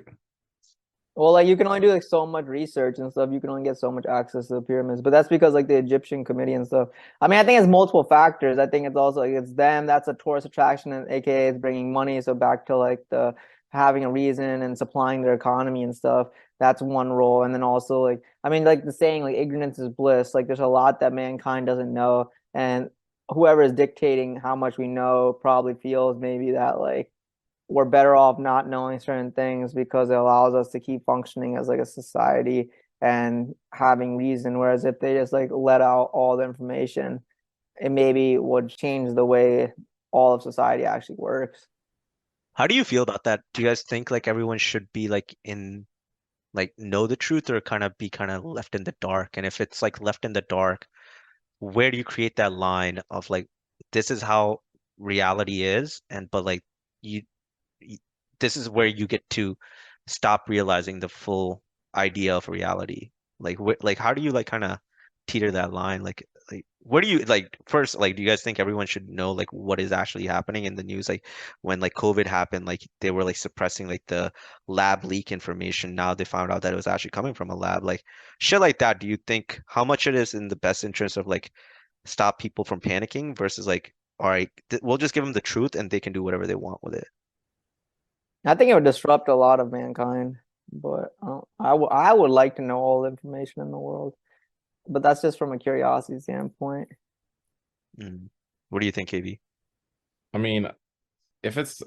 Well, like you can only do like so much research and stuff. You can only get so much access to the pyramids, but that's because like the Egyptian committee and stuff. I mean, I think it's multiple factors. I think it's also like it's them. That's a tourist attraction, and AKA it's bringing money. So back to like the having a reason and supplying their economy and stuff. That's one role, and then also like I mean, like the saying like ignorance is bliss. Like there's a lot that mankind doesn't know, and whoever is dictating how much we know probably feels maybe that like we're better off not knowing certain things because it allows us to keep functioning as like a society and having reason. Whereas if they just like let out all the information, it maybe would change the way all of society actually works. How do you feel about that? Do you guys think like everyone should be like in like know the truth or kind of be kind of left in the dark? And if it's like left in the dark, where do you create that line of like this is how reality is, and but like you y- this is where you get to stop realizing the full idea of reality. Like like how do you like kind of teeter that line? Like where do you like first like do you guys think everyone should know like what is actually happening in the news? Like when like COVID happened, like they were like suppressing like the lab leak information. Now they found out that it was actually coming from a lab. Like shit like that. Do you think how much it is in the best interest of like stop people from panicking versus like all right, we'll just give them the truth and they can do whatever they want with it. I think it would disrupt a lot of mankind, but I would like to know all the information in the world. But that's just from a curiosity standpoint. Mm. What do you think, KB? I mean, if it's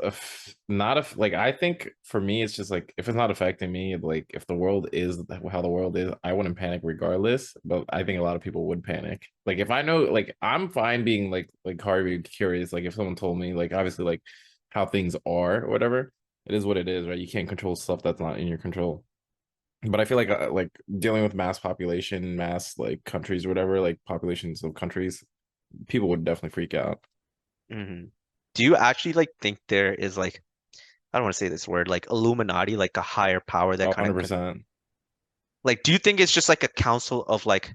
not a like, I think for me, it's just like if it's not affecting me, like if the world is how the world is, I wouldn't panic regardless. But I think a lot of people would panic. Like if I know, like I'm fine being like Harvey curious. Like if someone told me, like obviously like how things are or whatever, it is what it is, right? You can't control stuff that's not in your control. But I feel like dealing with mass population, mass like countries or whatever, like populations of countries, people would definitely freak out. Hmm. Do you actually like think there is like I don't want to say this word like Illuminati, like a higher power that Oh, kind of 100%. like do you think it's just like a council of like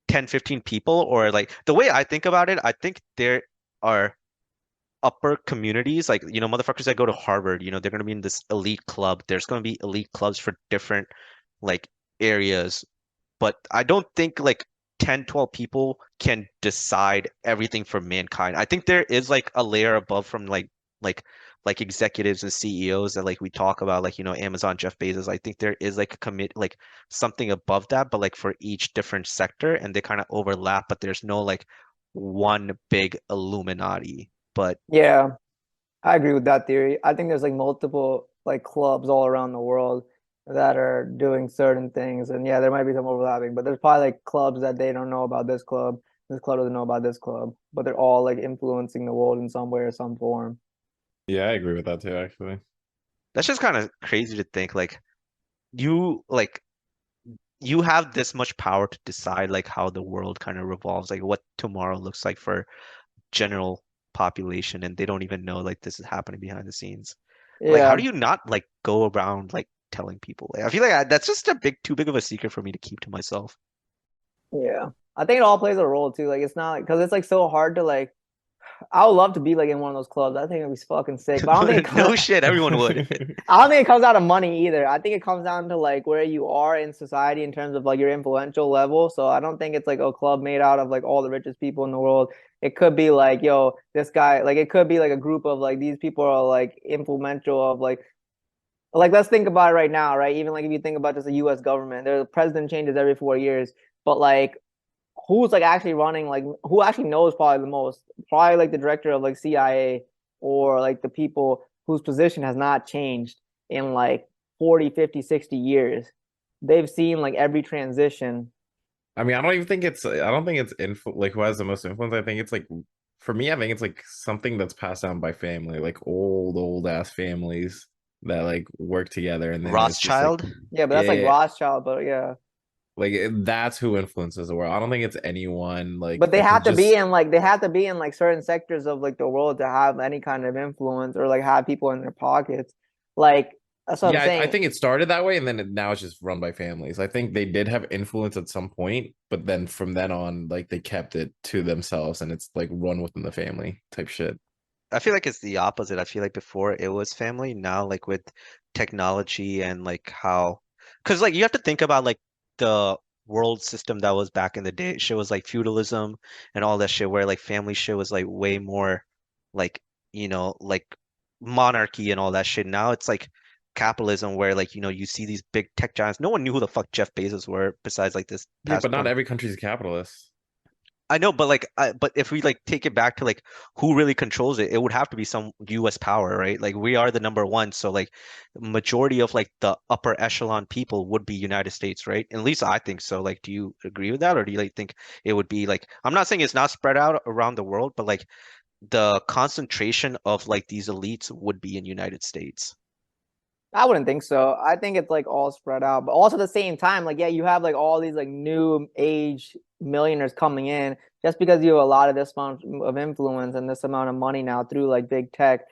10, 15 people or like the way I think about it, I think there are upper communities like motherfuckers that go to Harvard, they're going to be in this elite club. There's going to be elite clubs for different like areas, but I don't think like 10, 12 people can decide everything for mankind. I think there is like a layer above from like like executives and CEOs that like we talk about like Amazon, Jeff Bezos. I think there is like a commit like something above that, but like for each different sector and they kind of overlap, but there's no like one big Illuminati. But Yeah, I agree with that theory. I think there's like multiple like clubs all around the world that are doing certain things. And yeah, there might be some overlapping, but there's probably like clubs that they don't know about this club. This club doesn't know about this club, but they're all like influencing the world in some way or some form. Yeah, I agree with that too, actually. that's just kind of crazy to think you like you have this much power to decide like how the world kind of revolves, like what tomorrow looks like for general population, and they don't even know like this is happening behind the scenes. Like, how Yeah, do you not like go around like telling people? Like, I feel like that's just a too big of a secret for me to keep to myself. yeah. I think it all plays a role too. Like it's not like because it's like so hard to like I would love to be like in one of those clubs. I think it'd be fucking sick. But I don't think it No shit, everyone would. I don't think it comes out of money either. I think it comes down to like where you are in society in terms of like your influential level. So I don't think it's like a club made out of like all the richest people in the world. It could be like, yo, this guy, like it could be like a group of like these people are like influential of like let's think about it right now, right? Even like if you think about just the US government, the president changes every 4 years, but like who's like actually running like who actually knows probably the most probably like the director of like CIA or like the people whose position has not changed in like 40, 50, 60 years. They've seen like every transition. I mean, I don't think it's influ like who has the most influence. I think it's like for me, I think it's like something that's passed down by family, like old ass families that like work together, and then it's just like Rothschild? Yeah, but that's like yeah, Rothschild, but yeah. like that's who influences the world. I don't think it's anyone like But they that can have to be just in like they have to be in like certain sectors of like the world to have any kind of influence or like have people in their pockets. Like that's what I'm yeah, I saying. think it started that way, and then now it's just run by families. I think they did have influence at some point, but then from then on, like they kept it to themselves, and it's like run within the family type shit. I feel like it's the opposite. I feel like before it was family, now like with technology and like how because like you have to think about like the world system that was back in the day. Shit was like feudalism and all that shit, where like family shit was like way more like like monarchy and all that shit. Now it's like capitalism, where like you see these big tech giants. No one knew who the fuck Jeff Bezos were besides like this Yeah, past but not 20. every country's a capitalist. I know, but like, but if we like take it back to like who really controls it, it would have to be some U.S. power, right? Like we are the number one, so like majority of like the upper echelon people would be United States, right? At least I think so. Like, do you agree with that, or do you like think it would be like? I'm not saying it's not spread out around the world, but like the concentration of like these elites would be in United States. I wouldn't think so. I think it's like all spread out, but also at the same time, like yeah, you have like all these like new age millionaires coming in just because you have a lot of this amount of influence and this amount of money now through like big tech.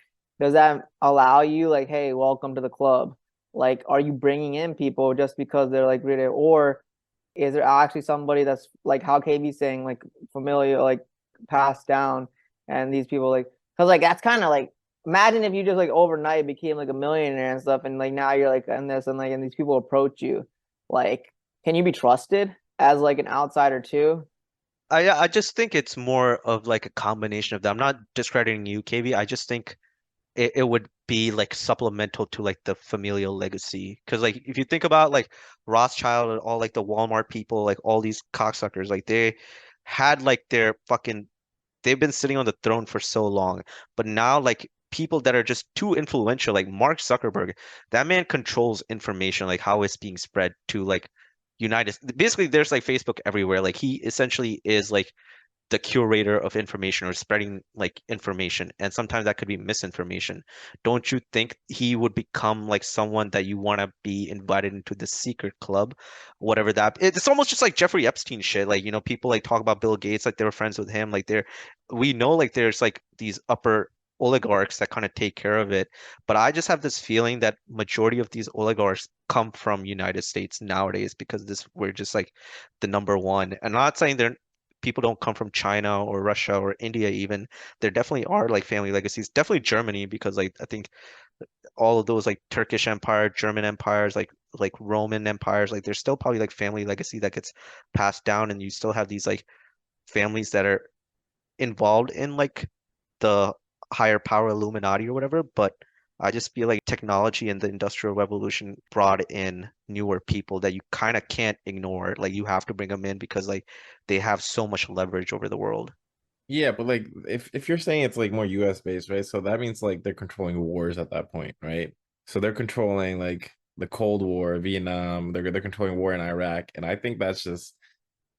Does that allow you like, hey, welcome to the club? Like, are you bringing in people just because they're like really, or is there actually somebody that's like how KB's saying like familiar, like passed down, and these people like because like that's kind of like imagine if you just like overnight became like a millionaire and stuff, and like now you're like in this and like and these people approach you, like can you be trusted as like an outsider too? I just think it's more of like a combination of that. I'm not discrediting you, KB. I just think it would be like supplemental to like the familial legacy. Because like if you think about like Rothschild and all like the Walmart people, like all these cocksuckers, like they had like their fucking they've been sitting on the throne for so long. But now like people that are just too influential, like Mark Zuckerberg, that man controls information, like how it's being spread to like United. Basically, there's like Facebook everywhere. Like he essentially is like the curator of information or spreading like information, and sometimes that could be misinformation. Don't you think he would become like someone that you want to be invited into the secret club, whatever that it's almost just like Jeffrey Epstein shit. Like people like talk about Bill Gates like they were friends with him, like we know like there's like these upper oligarchs that kind of take care of it. But I just have this feeling that majority of these oligarchs come from United States nowadays, because this we're just like the number one. And I'm not saying they're people don't come from China or Russia or India even. There definitely are like family legacies. Definitely Germany, because like I think all of those like Turkish Empire, German empires, like Roman empires, like there's still probably like family legacy that gets passed down, and you still have these like families that are involved in like the higher power Illuminati or whatever. But I just feel like technology and the Industrial Revolution brought in newer people that you kind of can't ignore. Like you have to bring them in because like they have so much leverage over the world. Yeah, but like if you're saying it's like more US based, right? So that means like they're controlling wars at that point, right? So they're controlling like the Cold War, Vietnam, they're controlling war in Iraq. And I think that's just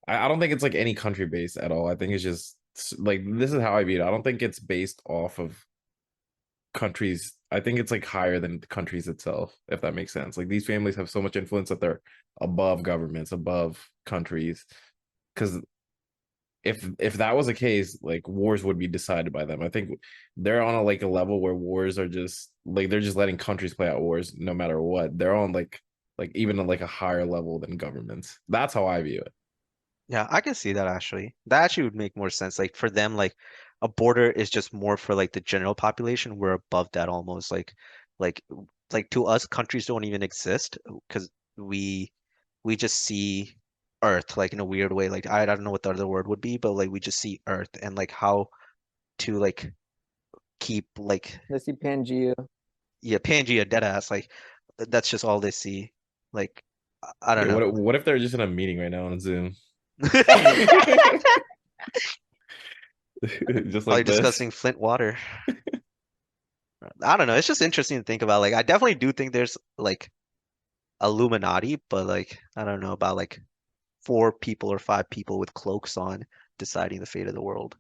I don't think it's like any country based at all. I think it's just like this is how I view it. I don't think it's based off of countries. I think it's like higher than the countries itself, if that makes sense. Like these families have so much influence that they're above governments, above countries. Because if that was the case, like wars would be decided by them. I think they're on a like a level where wars are just like they're just letting countries play out wars no matter what. They're on like even on like a higher level than governments. That's how I view it. Yeah, I can see that actually. That actually would make more sense. Like for them, like a border is just more for like the general population. We're above that almost. Like like to us, countries don't even exist because we we just see Earth like in a weird way. Like I don't know what the other word would be, but like we just see Earth and like how to like keep like Let's see Pangea. yeah, Pangea dead ass. Like that's just all they see. Like I don't Yeah, know. what if they're just in a meeting right now on Zoom? Just Probably like this. discussing Flint water. I don't know. It's just interesting to think about. Like, I definitely do think there's like Illuminati, but like, I don't know about like four people or five people with cloaks on deciding the fate of the world.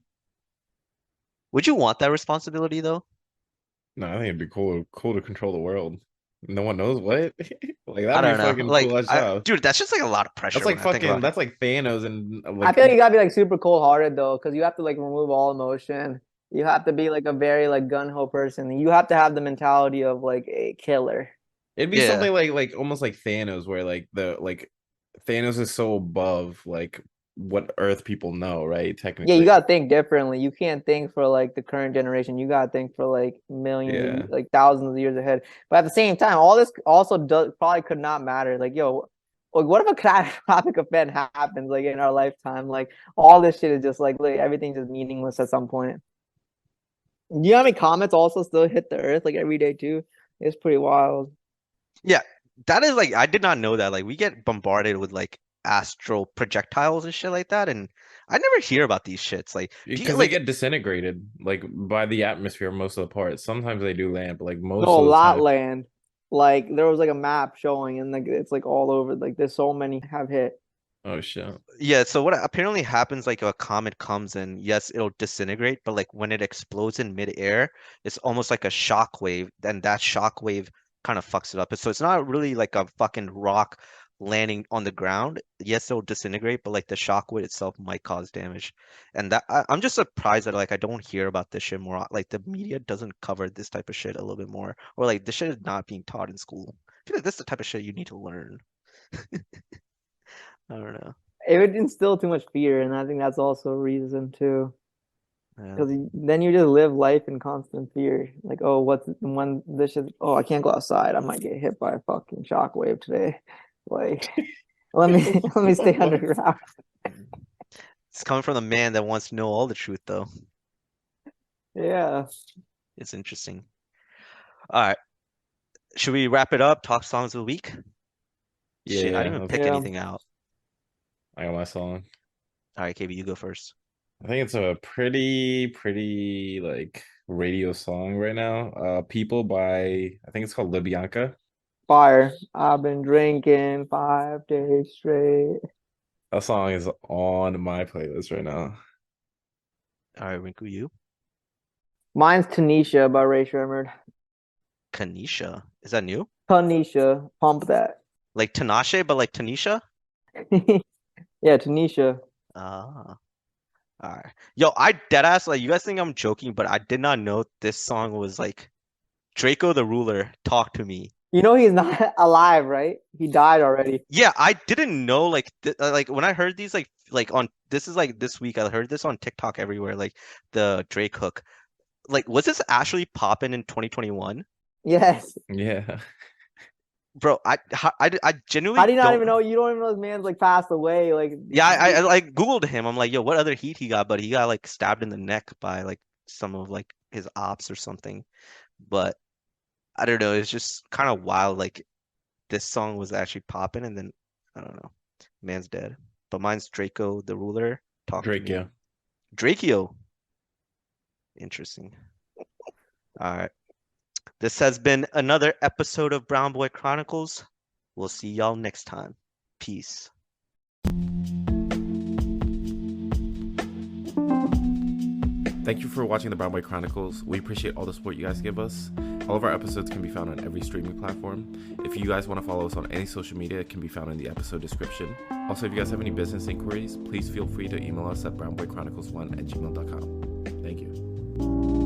Would you want that responsibility though? No, I think it'd be cool to control the world. No one knows what. Like I that'd be don't know. fucking cool Like, as hell. dude, that's just like a lot of That's pressure like when I think fucking about it. that's like Thanos and I like feel like you gotta be like super cold hearted though, because you have to like remove all emotion. You have to be like a very like gung-ho person. You have to have the mentality of like a killer. it'd be Yeah. something like almost like Thanos where like the like Thanos is so above like what Earth people know, right? Yeah, you Technically. gotta think differently. You can't think for like the current generation. You gotta think for like Yeah. like thousands of years ahead. But at the same time, all this also does probably could not matter. Like, yo, like what if a catastrophic event happens like in our lifetime? Like all this shit is just like everything's just meaningless at some point. Do you know how many comets also still hit the Earth like every day too? It's pretty wild. Yeah, that is like I did not know that. Like we get bombarded with like astral projectiles and shit like that, and I never hear about these shits. Like, do you Because they like? get disintegrated like by the atmosphere most of the part. Sometimes they do land, but like most No, of the time. Lotland. Like there was like a map showing and like it's like all over. Like there's so many have hit. Oh shit. Yeah, so what apparently happens like a comet comes and yes, it'll disintegrate, but like when it explodes in midair, it's almost like a shock wave, and that shock wave kind of fucks it up. So it's not really like a fucking rock landing on the ground. Yes, it'll disintegrate, but like the shock wave itself might cause damage. And I'm just surprised that like I don't hear about this shit more. Like the media doesn't cover this type of shit a little bit more, or like this shit is not being taught in school. I feel like this is the type of shit you need to learn. I don't know. It would instill too much fear, and I think that's also a reason too. Yeah. Because then you just live life in constant fear. Like, oh, what's when this is? Oh, I can't go outside. I might get hit by a fucking shockwave today. Like, let me stay underground. It's coming from the man that wants to know all the truth, though. Yeah. It's interesting. All right. Should we wrap it up? Talk songs of the week? Shit, I Yeah, didn't even that's pick Yeah. anything out. I got my song. All right, KB, you go first. I think it's a pretty like radio song right now. People by I think it's called Libyanka. Fire. I've been drinking 5 days straight. That song is on my playlist right now. All right, Rinku, you. Mine's Tanisha by Ray Sherman. Kanisha. Is that new? Tanisha. Pump that. Like Tinashe, but like Tanisha? Yeah, Tanisha. Ah. All right. Yo, I deadass, like, you guys think I'm joking, but I did not know this song was like Draco the Ruler, Talk to Me. You know he's not alive, right? He died already. Yeah, I didn't know like when I heard these like on this is like this week I heard this on TikTok everywhere like the Drake hook. Like was this actually popping in 2021? Yes. Yeah. Bro, I genuinely How do you not don't even know? You don't even know this man's like passed away. Like, Yeah, I like Googled him. I'm like, yo, what other heat he got? But he got like stabbed in the neck by like some of like his ops or something. But I don't know, it's just kind of wild like this song was actually popping and then I don't know. Man's dead. But mine's Draco the Ruler. Talk to Drake, me. yeah. Drakeo. Interesting. All right. This has been another episode of Brown Boy Chronicles. We'll see y'all next time. Peace. Thank you for watching the Brown Boy Chronicles. We appreciate all the support you guys give us. All of our episodes can be found on every streaming platform. If you guys want to follow us on any social media, it can be found in the episode description. Also, if you guys have any business inquiries, please feel free to email us at brownboychronicles1@gmail.com. Thank you.